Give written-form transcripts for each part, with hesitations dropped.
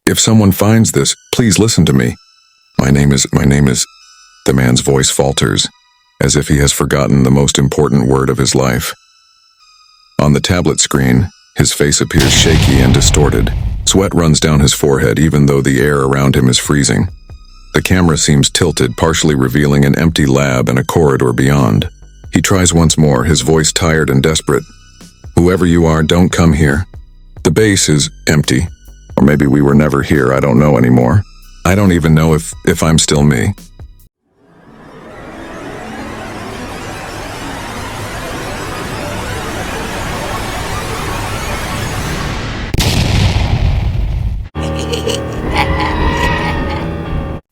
If someone finds this, please listen to me. My name is... The man's voice falters, as if he has forgotten the most important word of his life. On the tablet screen, his face appears shaky and distorted. Sweat runs down his forehead even though the air around him is freezing. The camera seems tilted, partially revealing an empty lab and a corridor beyond. He tries once more, his voice tired and desperate. Whoever you are, don't come here. The base is empty. Or maybe we were never here, I don't know anymore. I don't even know if I'm still me.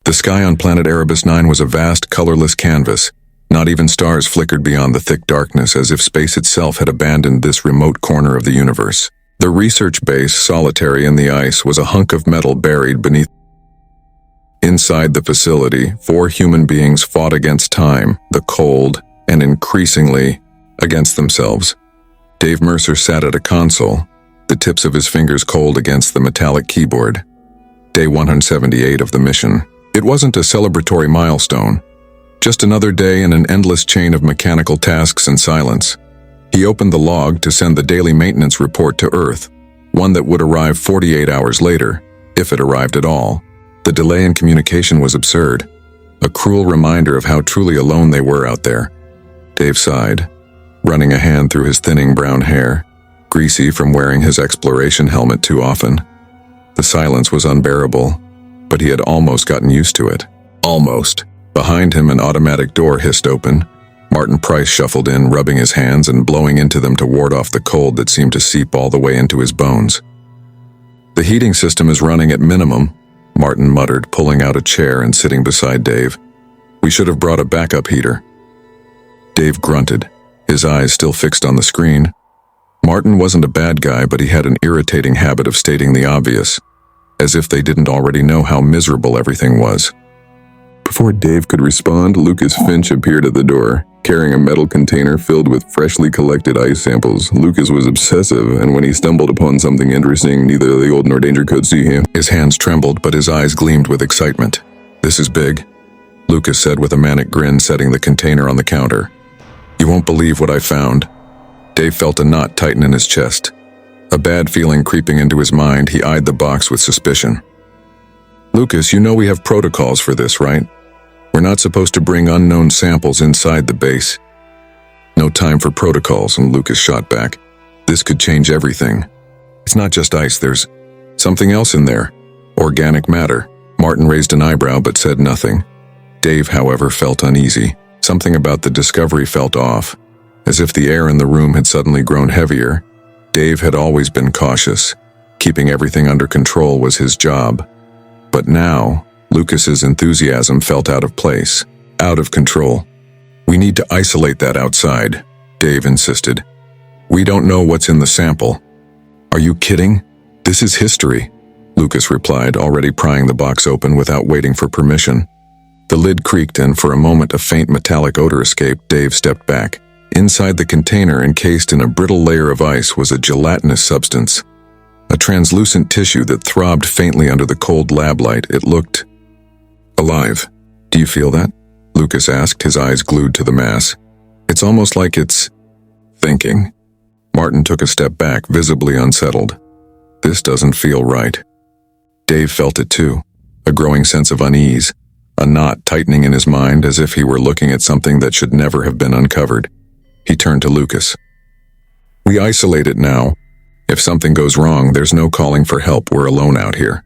The sky on planet Erebus-9 was a vast, colorless canvas. Not even stars flickered beyond the thick darkness, as if space itself had abandoned this remote corner of the universe. The research base, solitary in the ice, was a hunk of metal buried beneath. Inside the facility, 4 human beings fought against time, the cold, and increasingly against themselves. Dave Mercer sat at a console, the tips of his fingers cold against the metallic keyboard. Day 178 of the mission. It wasn't a celebratory milestone, just another day in an endless chain of mechanical tasks and silence. He opened the log to send the daily maintenance report to Earth, one that would arrive 48 hours later, if it arrived at all. The delay in communication was absurd, a cruel reminder of how truly alone they were out there. Dave sighed, running a hand through his thinning brown hair, greasy from wearing his exploration helmet too often. The silence was unbearable, but he had almost gotten used to it. Almost. Behind him, an automatic door hissed open. Martin Price shuffled in, rubbing his hands and blowing into them to ward off the cold that seemed to seep all the way into his bones. The heating system is running at minimum, Martin muttered, pulling out a chair and sitting beside Dave. We should have brought a backup heater. Dave grunted, his eyes still fixed on the screen. Martin wasn't a bad guy, but he had an irritating habit of stating the obvious, as if they didn't already know how miserable everything was. Before Dave could respond, Lucas Finch appeared at the door, carrying a metal container filled with freshly collected ice samples. Lucas was obsessive, and when he stumbled upon something interesting, neither the old nor danger could see him. His hands trembled, but his eyes gleamed with excitement. This is big, Lucas said with a manic grin, setting the container on the counter. You won't believe what I found. Dave felt a knot tighten in his chest. A bad feeling creeping into his mind, he eyed the box with suspicion. Lucas, you know we have protocols for this, right? We're not supposed to bring unknown samples inside the base. No time for protocols, and Lucas shot back. This could change everything. It's not just ice, there's something else in there. Organic matter. Martin raised an eyebrow but said nothing. Dave, however, felt uneasy. Something about the discovery felt off, as if the air in the room had suddenly grown heavier. Dave had always been cautious. Keeping everything under control was his job. But now, Lucas's enthusiasm felt out of place, out of control. We need to isolate that outside, Dave insisted. We don't know what's in the sample. Are you kidding? This is history, Lucas replied, already prying the box open without waiting for permission. The lid creaked and for a moment a faint metallic odor escaped. Dave stepped back. Inside the container, encased in a brittle layer of ice, was a gelatinous substance. A translucent tissue that throbbed faintly under the cold lab light. It looked alive. Do you feel that? Lucas asked, his eyes glued to the mass. It's almost like it's thinking. Martin took a step back, visibly unsettled. This doesn't feel right. Dave felt it too, a growing sense of unease, a knot tightening in his mind as if he were looking at something that should never have been uncovered. He turned to Lucas. We isolate it now. If something goes wrong, there's no calling for help. We're alone out here.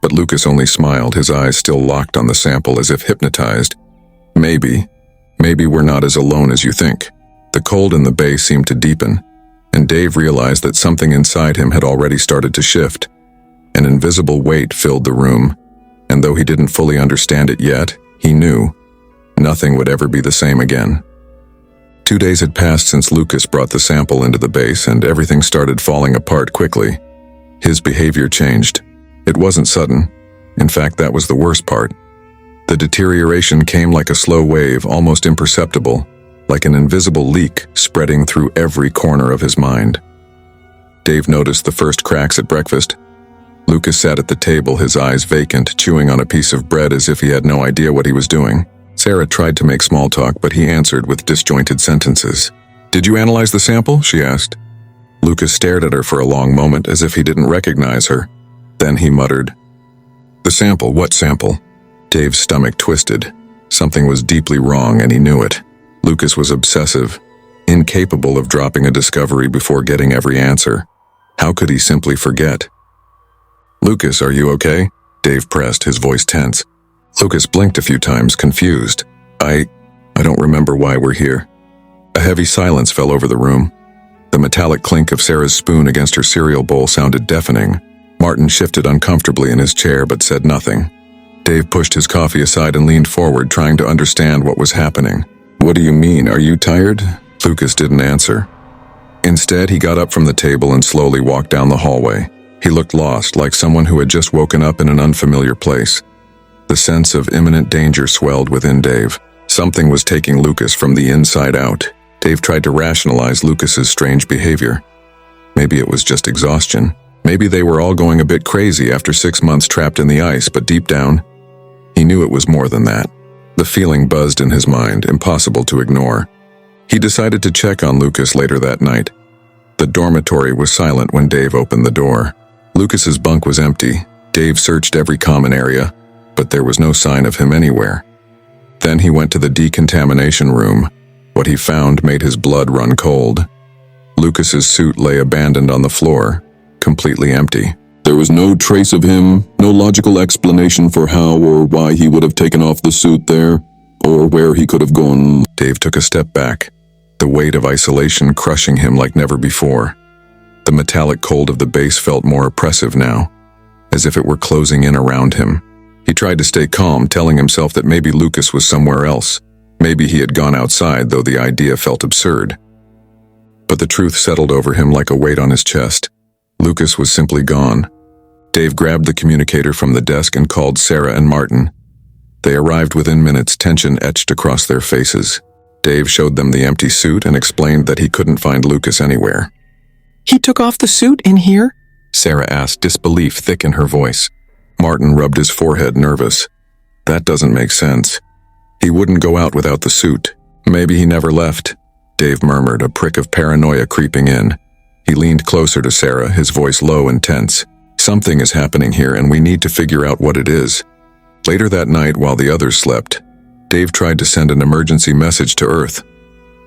But Lucas only smiled, his eyes still locked on the sample as if hypnotized. Maybe we're not as alone as you think. The cold in the base seemed to deepen, and Dave realized that something inside him had already started to shift. An invisible weight filled the room, and though he didn't fully understand it yet, he knew nothing would ever be the same again. 2 days had passed since Lucas brought the sample into the base, and everything started falling apart quickly. His behavior changed. It wasn't sudden. In fact, that was the worst part. The deterioration came like a slow wave, almost imperceptible, like an invisible leak spreading through every corner of his mind. Dave noticed the first cracks at breakfast. Lucas sat at the table, his eyes vacant, chewing on a piece of bread as if he had no idea what he was doing. Sarah tried to make small talk, but he answered with disjointed sentences. "Did you analyze the sample?" she asked. Lucas stared at her for a long moment as if he didn't recognize her. Then he muttered, "The sample? What sample?" Dave's stomach twisted. Something was deeply wrong, and he knew it. Lucas was obsessive, incapable of dropping a discovery before getting every answer. How could he simply forget? "Lucas, are you okay?" Dave pressed, his voice tense. Lucas blinked a few times, confused. I don't remember why we're here." A heavy silence fell over the room. The metallic clink of Sarah's spoon against her cereal bowl sounded deafening. Martin shifted uncomfortably in his chair but said nothing. Dave pushed his coffee aside and leaned forward, trying to understand what was happening. "What do you mean? Are you tired?" Lucas didn't answer. Instead, he got up from the table and slowly walked down the hallway. He looked lost, like someone who had just woken up in an unfamiliar place. The sense of imminent danger swelled within Dave. Something was taking Lucas from the inside out. Dave tried to rationalize Lucas's strange behavior. Maybe it was just exhaustion. Maybe they were all going a bit crazy after 6 months trapped in the ice, but deep down, he knew it was more than that. The feeling buzzed in his mind, impossible to ignore. He decided to check on Lucas later that night. The dormitory was silent when Dave opened the door. Lucas's bunk was empty. Dave searched every common area, but there was no sign of him anywhere. Then he went to the decontamination room. What he found made his blood run cold. Lucas's suit lay abandoned on the floor, completely empty. There was no trace of him, no logical explanation for how or why he would have taken off the suit there, or where he could have gone. Dave took a step back, the weight of isolation crushing him like never before. The metallic cold of the base felt more oppressive now, as if it were closing in around him. He tried to stay calm, telling himself that maybe Lucas was somewhere else. Maybe he had gone outside, though the idea felt absurd. But the truth settled over him like a weight on his chest. Lucas was simply gone. Dave grabbed the communicator from the desk and called Sarah and Martin. They arrived within minutes, tension etched across their faces. Dave showed them the empty suit and explained that he couldn't find Lucas anywhere. "He took off the suit in here?" Sarah asked, disbelief thick in her voice. Martin rubbed his forehead, nervous. "That doesn't make sense. He wouldn't go out without the suit. Maybe he never left," Dave murmured, a prick of paranoia creeping in. He leaned closer to Sarah, his voice low and tense. "Something is happening here, and we need to figure out what it is." Later that night, while the others slept, Dave tried to send an emergency message to Earth.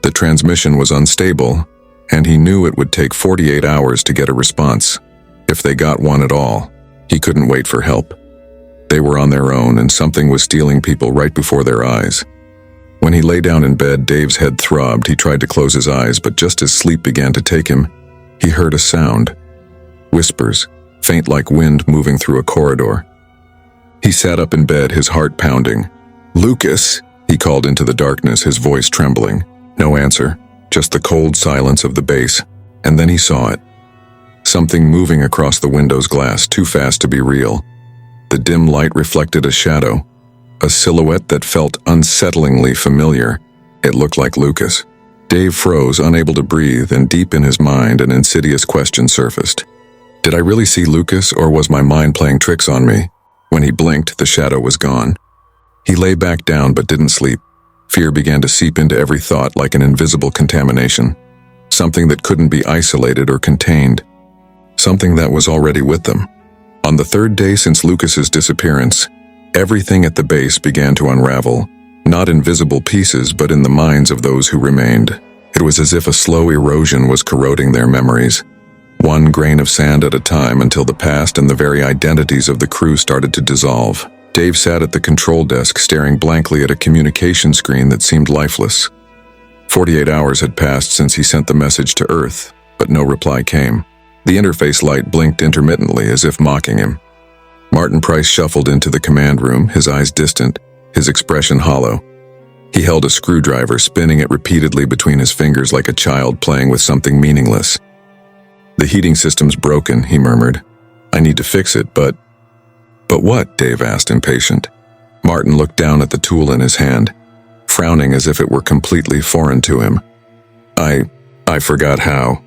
The transmission was unstable, and he knew it would take 48 hours to get a response. If they got one at all, he couldn't wait for help. They were on their own, and something was stealing people right before their eyes. When he lay down in bed, Dave's head throbbed. He tried to close his eyes, but just as sleep began to take him, he heard a sound. Whispers, faint like wind moving through a corridor. He sat up in bed, his heart pounding. "Lucas," he called into the darkness, his voice trembling. No answer, just the cold silence of the base. And then he saw it. Something moving across the window's glass, too fast to be real. The dim light reflected a shadow, a silhouette that felt unsettlingly familiar. It looked like Lucas. Dave froze, unable to breathe, and deep in his mind an insidious question surfaced. Did I really see Lucas, or was my mind playing tricks on me? When he blinked, the shadow was gone. He lay back down but didn't sleep. Fear began to seep into every thought like an invisible contamination. Something that couldn't be isolated or contained. Something that was already with them. On the third day since Lucas's disappearance, everything at the base began to unravel, not in visible pieces but in the minds of those who remained. It was as if a slow erosion was corroding their memories, one grain of sand at a time, until the past and the very identities of the crew started to dissolve. Dave sat at the control desk, staring blankly at a communication screen that seemed lifeless. 48 hours had passed since he sent the message to Earth, but no reply came. The interface light blinked intermittently, as if mocking him. Martin Price shuffled into the command room, his eyes distant, his expression hollow. He held a screwdriver, spinning it repeatedly between his fingers like a child playing with something meaningless. "The heating system's broken," he murmured. "I need to fix it, but..." "But what?" Dave asked, impatient. Martin looked down at the tool in his hand, frowning as if it were completely foreign to him. I forgot how."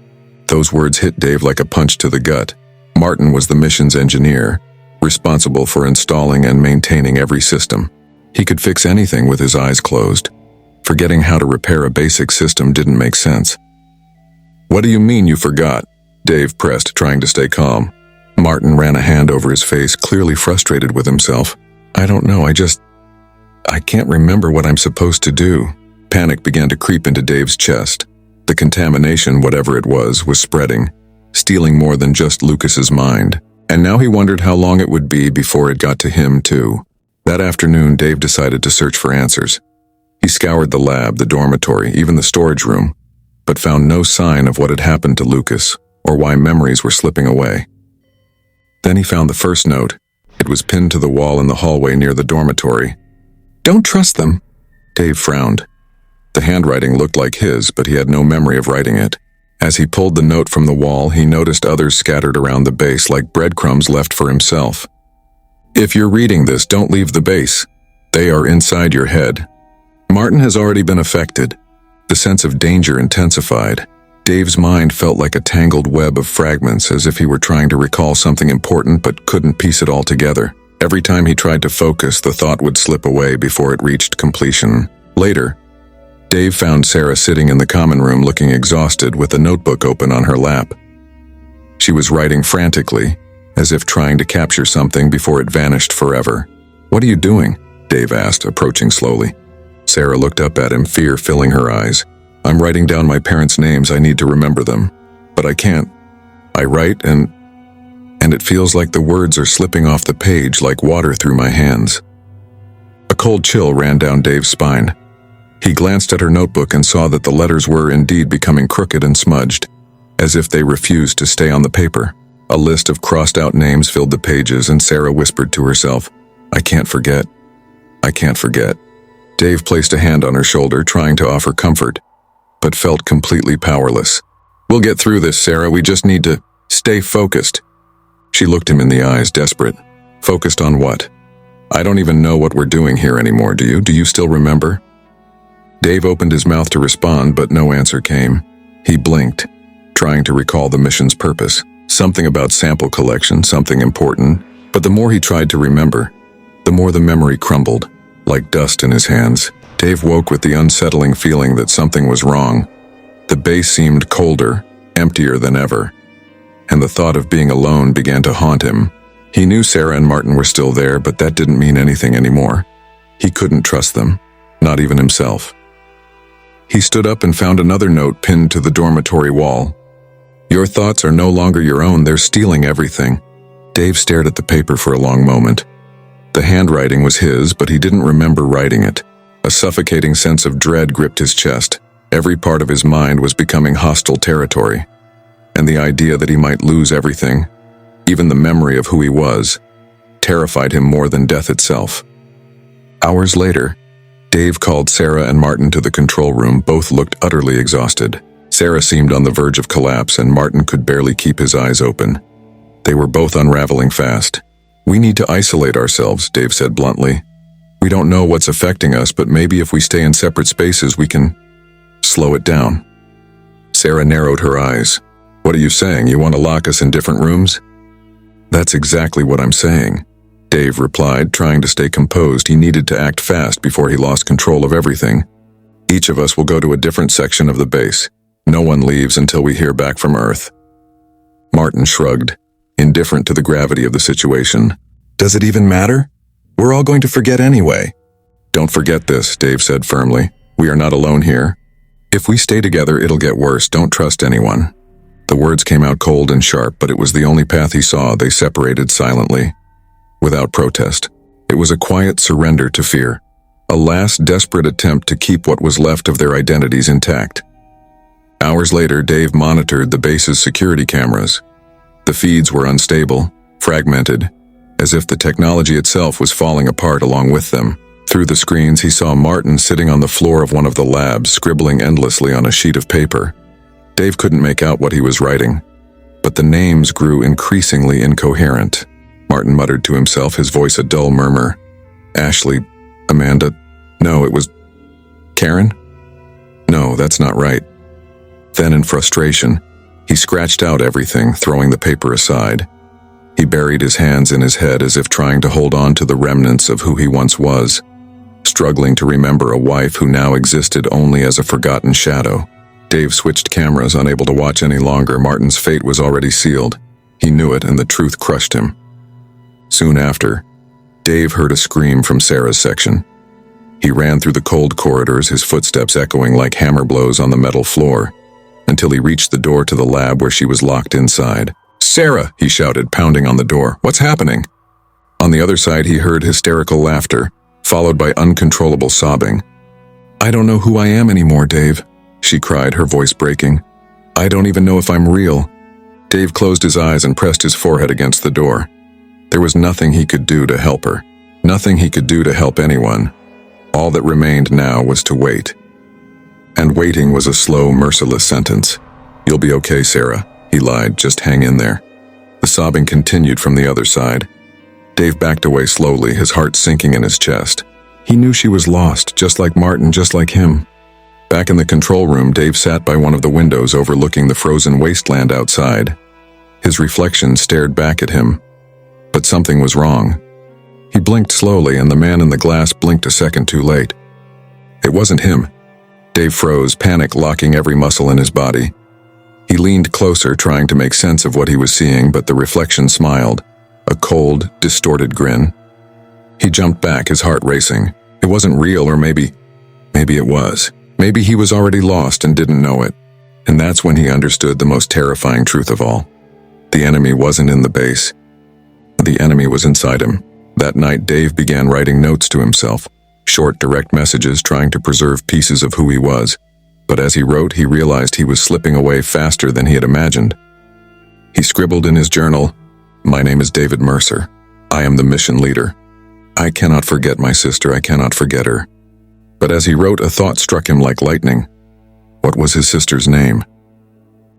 Those words hit Dave like a punch to the gut. Martin was the mission's engineer, responsible for installing and maintaining every system. He could fix anything with his eyes closed. Forgetting how to repair a basic system didn't make sense. "What do you mean you forgot?" Dave pressed, trying to stay calm. Martin ran a hand over his face, clearly frustrated with himself. "I don't know, I can't remember what I'm supposed to do." Panic began to creep into Dave's chest. The contamination, whatever it was spreading, stealing more than just Lucas's mind. And now he wondered how long it would be before it got to him, too. That afternoon, Dave decided to search for answers. He scoured the lab, the dormitory, even the storage room, but found no sign of what had happened to Lucas or why memories were slipping away. Then he found the first note. It was pinned to the wall in the hallway near the dormitory. "Don't trust them." Dave frowned. The handwriting looked like his, but he had no memory of writing it. As he pulled the note from the wall, he noticed others scattered around the base like breadcrumbs left for himself. "If you're reading this, don't leave the base. They are inside your head." Martin has already been affected. The sense of danger intensified. Dave's mind felt like a tangled web of fragments, as if he were trying to recall something important but couldn't piece it all together. Every time he tried to focus, the thought would slip away before it reached completion. Later, Dave found Sarah sitting in the common room looking exhausted with a notebook open on her lap. She was writing frantically, as if trying to capture something before it vanished forever. "What are you doing?" Dave asked, approaching slowly. Sarah looked up at him, fear filling her eyes. "I'm writing down my parents' names. I need to remember them. But I can't. I write and it feels like the words are slipping off the page like water through my hands." A cold chill ran down Dave's spine. He glanced at her notebook and saw that the letters were indeed becoming crooked and smudged, as if they refused to stay on the paper. A list of crossed-out names filled the pages, and Sarah whispered to herself, "I can't forget. I can't forget." Dave placed a hand on her shoulder, trying to offer comfort, but felt completely powerless. "We'll get through this, Sarah. We just need to stay focused." She looked him in the eyes, desperate. "Focused on what? I don't even know what we're doing here anymore, do you? Do you still remember?" Dave opened his mouth to respond, but no answer came. He blinked, trying to recall the mission's purpose. Something about sample collection, something important. But the more he tried to remember, the more the memory crumbled, like dust in his hands. Dave woke with the unsettling feeling that something was wrong. The base seemed colder, emptier than ever, and the thought of being alone began to haunt him. He knew Sarah and Martin were still there, but that didn't mean anything anymore. He couldn't trust them, not even himself. He stood up and found another note pinned to the dormitory wall. "Your thoughts are no longer your own. They're stealing everything." Dave stared at the paper for a long moment. The handwriting was his, but he didn't remember writing it. A suffocating sense of dread gripped his chest. Every part of his mind was becoming hostile territory, and the idea that he might lose everything, even the memory of who he was, terrified him more than death itself. Hours later, Dave called Sarah and Martin to the control room. Both looked utterly exhausted. Sarah seemed on the verge of collapse, and Martin could barely keep his eyes open. They were both unraveling fast. "We need to isolate ourselves," Dave said bluntly. "We don't know what's affecting us, but maybe if we stay in separate spaces, we can slow it down." Sarah narrowed her eyes. "What are you saying? You want to lock us in different rooms?" "That's exactly what I'm saying," Dave replied, trying to stay composed. He needed to act fast before he lost control of everything. "Each of us will go to a different section of the base. No one leaves until we hear back from Earth." Martin shrugged, indifferent to the gravity of the situation. "Does it even matter? We're all going to forget anyway." "Don't forget this," Dave said firmly. "We are not alone here. If we stay together, it'll get worse. Don't trust anyone." The words came out cold and sharp, but it was the only path he saw. They separated silently, without protest. It was a quiet surrender to fear, a last desperate attempt to keep what was left of their identities intact. Hours later, Dave monitored the base's security cameras. The feeds were unstable, fragmented, as if the technology itself was falling apart along with them. Through the screens, he saw Martin sitting on the floor of one of the labs, scribbling endlessly on a sheet of paper. Dave couldn't make out what he was writing, but the names grew increasingly incoherent. Martin muttered to himself, his voice a dull murmur. "Ashley, Amanda, no, it was Karen? No, that's not right." Then in frustration, he scratched out everything, throwing the paper aside. He buried his hands in his head as if trying to hold on to the remnants of who he once was, struggling to remember a wife who now existed only as a forgotten shadow. Dave switched cameras, unable to watch any longer. Martin's fate was already sealed. He knew it, and the truth crushed him. Soon after, Dave heard a scream from Sarah's section. He ran through the cold corridors, his footsteps echoing like hammer blows on the metal floor, until he reached the door to the lab where she was locked inside. "Sarah!" he shouted, pounding on the door. "What's happening?" On the other side, he heard hysterical laughter, followed by uncontrollable sobbing. "I don't know who I am anymore, Dave," she cried, her voice breaking. "I don't even know if I'm real." Dave closed his eyes and pressed his forehead against the door. There was nothing he could do to help her. Nothing he could do to help anyone. All that remained now was to wait. And waiting was a slow, merciless sentence. "You'll be okay, Sarah," he lied. "Just hang in there." The sobbing continued from the other side. Dave backed away slowly, his heart sinking in his chest. He knew she was lost, just like Martin, just like him. Back in the control room, Dave sat by one of the windows overlooking the frozen wasteland outside. His reflection stared back at him. But something was wrong. He blinked slowly, and the man in the glass blinked a second too late. It wasn't him. Dave froze, panic locking every muscle in his body. He leaned closer, trying to make sense of what he was seeing, but the reflection smiled, a cold, distorted grin. He jumped back, his heart racing. It wasn't real, or maybe it was. Maybe he was already lost and didn't know it. And that's when he understood the most terrifying truth of all. The enemy wasn't in the base. The enemy was inside him. That night, Dave began writing notes to himself, short, direct messages trying to preserve pieces of who he was. But as he wrote, he realized he was slipping away faster than he had imagined. He scribbled in his journal, "My name is David Mercer. I am the mission leader. I cannot forget my sister. I cannot forget her." But as he wrote, a thought struck him like lightning. What was his sister's name?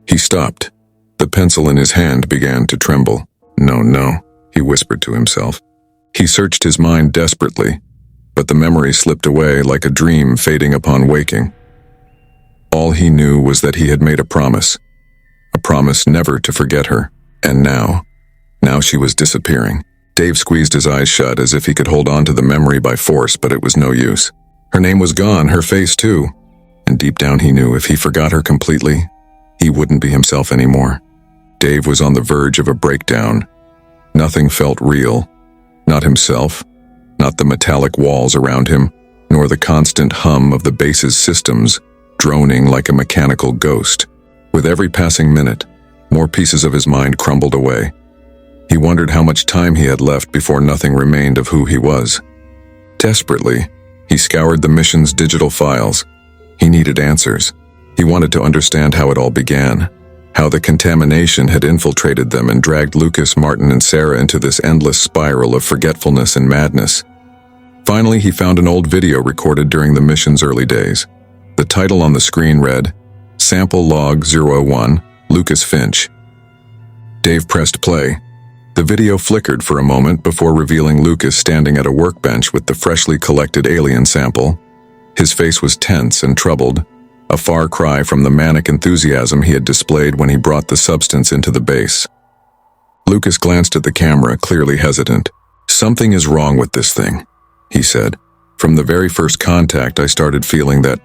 He stopped. The pencil in his hand began to tremble. No, he whispered to himself. He searched his mind desperately, but the memory slipped away like a dream fading upon waking. All he knew was that he had made a promise never to forget her, and now she was disappearing. Dave squeezed his eyes shut as if he could hold on to the memory by force, but it was no use. Her name was gone, her face too, and deep down he knew if he forgot her completely, he wouldn't be himself anymore. Dave was on the verge of a breakdown. Nothing felt real. Not himself, not the metallic walls around him, nor the constant hum of the base's systems, droning like a mechanical ghost. With every passing minute, more pieces of his mind crumbled away. He wondered how much time he had left before nothing remained of who he was. Desperately, he scoured the mission's digital files. He needed answers. He wanted to understand how it all began, how the contamination had infiltrated them and dragged Lucas, Martin, and Sarah into this endless spiral of forgetfulness and madness. Finally, he found an old video recorded during the mission's early days. The title on the screen read, "Sample Log 01, Lucas Finch." Dave pressed play. The video flickered for a moment before revealing Lucas standing at a workbench with the freshly collected alien sample. His face was tense and troubled, a far cry from the manic enthusiasm he had displayed when he brought the substance into the base. Lucas glanced at the camera, clearly hesitant. "Something is wrong with this thing," he said. "From the very first contact, I started feeling that."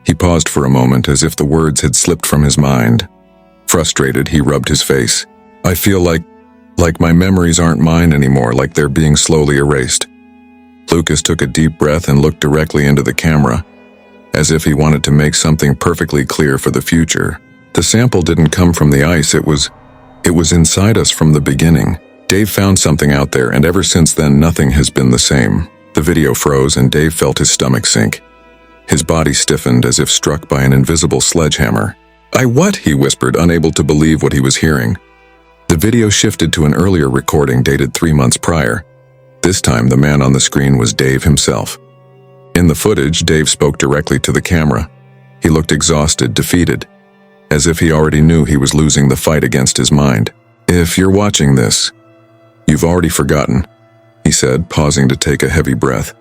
He paused for a moment as if the words had slipped from his mind. Frustrated, he rubbed his face. "I feel like my memories aren't mine anymore, like they're being slowly erased." Lucas took a deep breath and looked directly into the camera, as if he wanted to make something perfectly clear for the future. The sample didn't come from the ice, it was inside us from the beginning. Dave found something out there, and ever since then nothing has been the same. The video froze and Dave felt his stomach sink. His body stiffened as if struck by an invisible sledgehammer. What?" he whispered, unable to believe what he was hearing. The video shifted to an earlier recording dated 3 months prior. This time, the man on the screen was Dave himself. In the footage, Dave spoke directly to the camera. He looked exhausted, defeated, as if he already knew he was losing the fight against his mind. "If you're watching this, you've already forgotten," he said, pausing to take a heavy breath.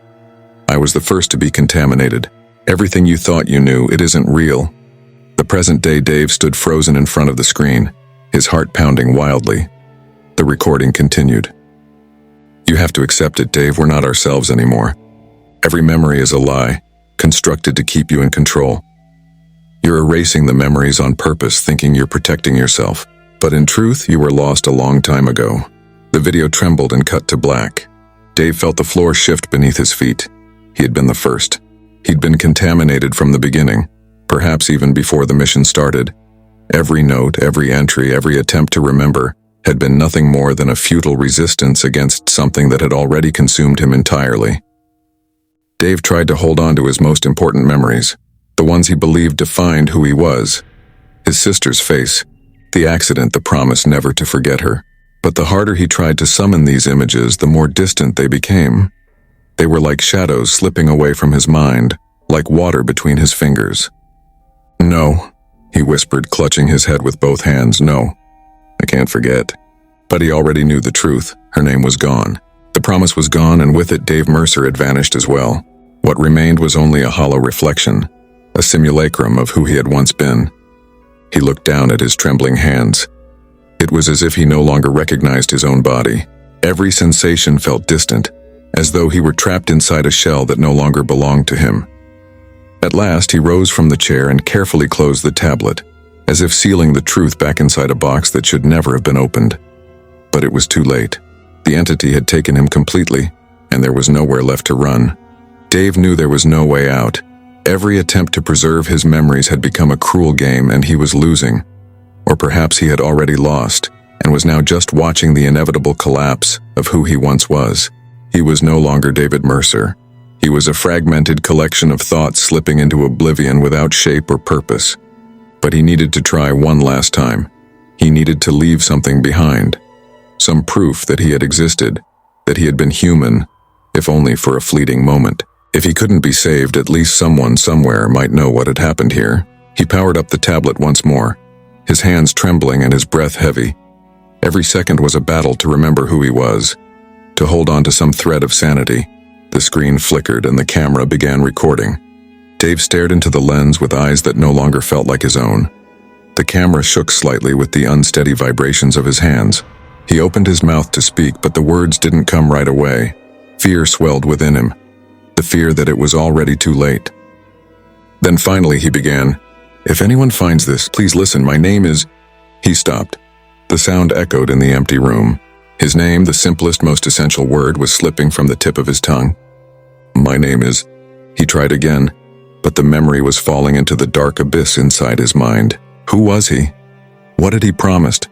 "I was the first to be contaminated. Everything you thought you knew, it isn't real." The present-day Dave stood frozen in front of the screen, his heart pounding wildly. The recording continued. You have to accept it, Dave. We're not ourselves anymore. Every memory is a lie, constructed to keep you in control. You're erasing the memories on purpose, thinking you're protecting yourself. But in truth, you were lost a long time ago. The video trembled and cut to black. Dave felt the floor shift beneath his feet. He had been the first. He'd been contaminated from the beginning, perhaps even before the mission started. Every note, every entry, every attempt to remember had been nothing more than a futile resistance against something that had already consumed him entirely. Dave tried to hold on to his most important memories, the ones he believed defined who he was. His sister's face, the accident, the promise never to forget her. But the harder he tried to summon these images, the more distant they became. They were like shadows slipping away from his mind, like water between his fingers. No, he whispered, clutching his head with both hands. No, I can't forget. But he already knew the truth. Her name was gone. The promise was gone, and with it Dave Mercer had vanished as well. What remained was only a hollow reflection, a simulacrum of who he had once been. He looked down at his trembling hands. It was as if he no longer recognized his own body. Every sensation felt distant, as though he were trapped inside a shell that no longer belonged to him. At last, he rose from the chair and carefully closed the tablet, as if sealing the truth back inside a box that should never have been opened. But it was too late. The entity had taken him completely, and there was nowhere left to run. Dave knew there was no way out. Every attempt to preserve his memories had become a cruel game, and he was losing. Or perhaps he had already lost, and was now just watching the inevitable collapse of who he once was. He was no longer David Mercer. He was a fragmented collection of thoughts slipping into oblivion without shape or purpose. But he needed to try one last time. He needed to leave something behind. Some proof that he had existed, that he had been human, if only for a fleeting moment. If he couldn't be saved, at least someone somewhere might know what had happened here. He powered up the tablet once more, his hands trembling and his breath heavy. Every second was a battle to remember who he was, to hold on to some thread of sanity. The screen flickered and the camera began recording. Dave stared into the lens with eyes that no longer felt like his own. The camera shook slightly with the unsteady vibrations of his hands. He opened his mouth to speak, but the words didn't come right away. Fear swelled within him, the fear that it was already too late. Then finally he began, "If anyone finds this, please listen. My name is..." He stopped. The sound echoed in the empty room. His name, the simplest, most essential word, was slipping from the tip of his tongue. "My name is..." He tried again, but the memory was falling into the dark abyss inside his mind. Who was he? What had he promised?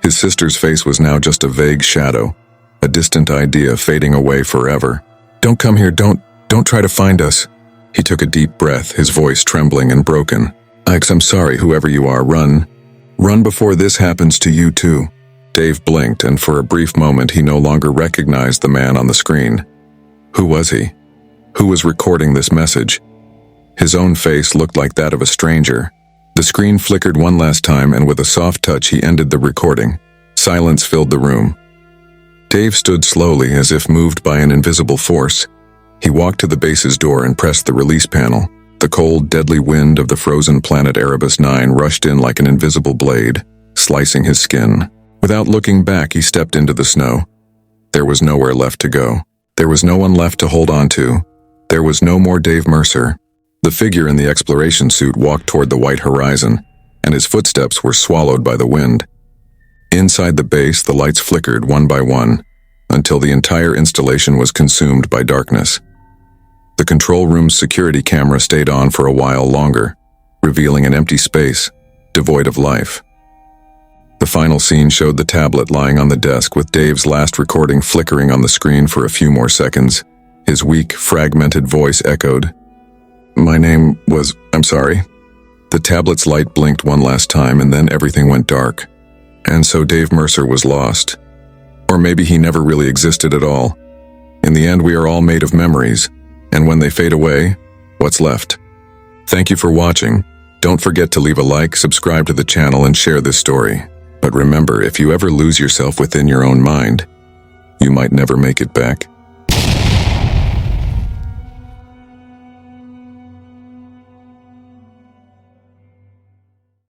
His sister's face was now just a vague shadow, a distant idea fading away forever. "Don't come here, don't try to find us." He took a deep breath, his voice trembling and broken. "I'm sorry, whoever you are, run. Run before this happens to you too." Dave blinked, and for a brief moment he no longer recognized the man on the screen. Who was he? Who was recording this message? His own face looked like that of a stranger. The screen flickered one last time, and with a soft touch he ended the recording. Silence filled the room. Dave stood slowly, as if moved by an invisible force. He walked to the base's door and pressed the release panel. The cold, deadly wind of the frozen planet Erebus-9 rushed in like an invisible blade, slicing his skin. Without looking back, he stepped into the snow. There was nowhere left to go. There was no one left to hold on to. There was no more Dave Mercer. The figure in the exploration suit walked toward the white horizon, and his footsteps were swallowed by the wind. Inside the base, the lights flickered one by one, until the entire installation was consumed by darkness. The control room's security camera stayed on for a while longer, revealing an empty space, devoid of life. The final scene showed the tablet lying on the desk with Dave's last recording flickering on the screen for a few more seconds. His weak, fragmented voice echoed, "My name was... I'm sorry." The tablet's light blinked one last time, and then everything went dark. And so Dave Mercer was lost. Or maybe he never really existed at all. In the end, we are all made of memories, and when they fade away, what's left? Thank you for watching. Don't forget to leave a like, subscribe to the channel, and share this story. But remember, if you ever lose yourself within your own mind, you might never make it back.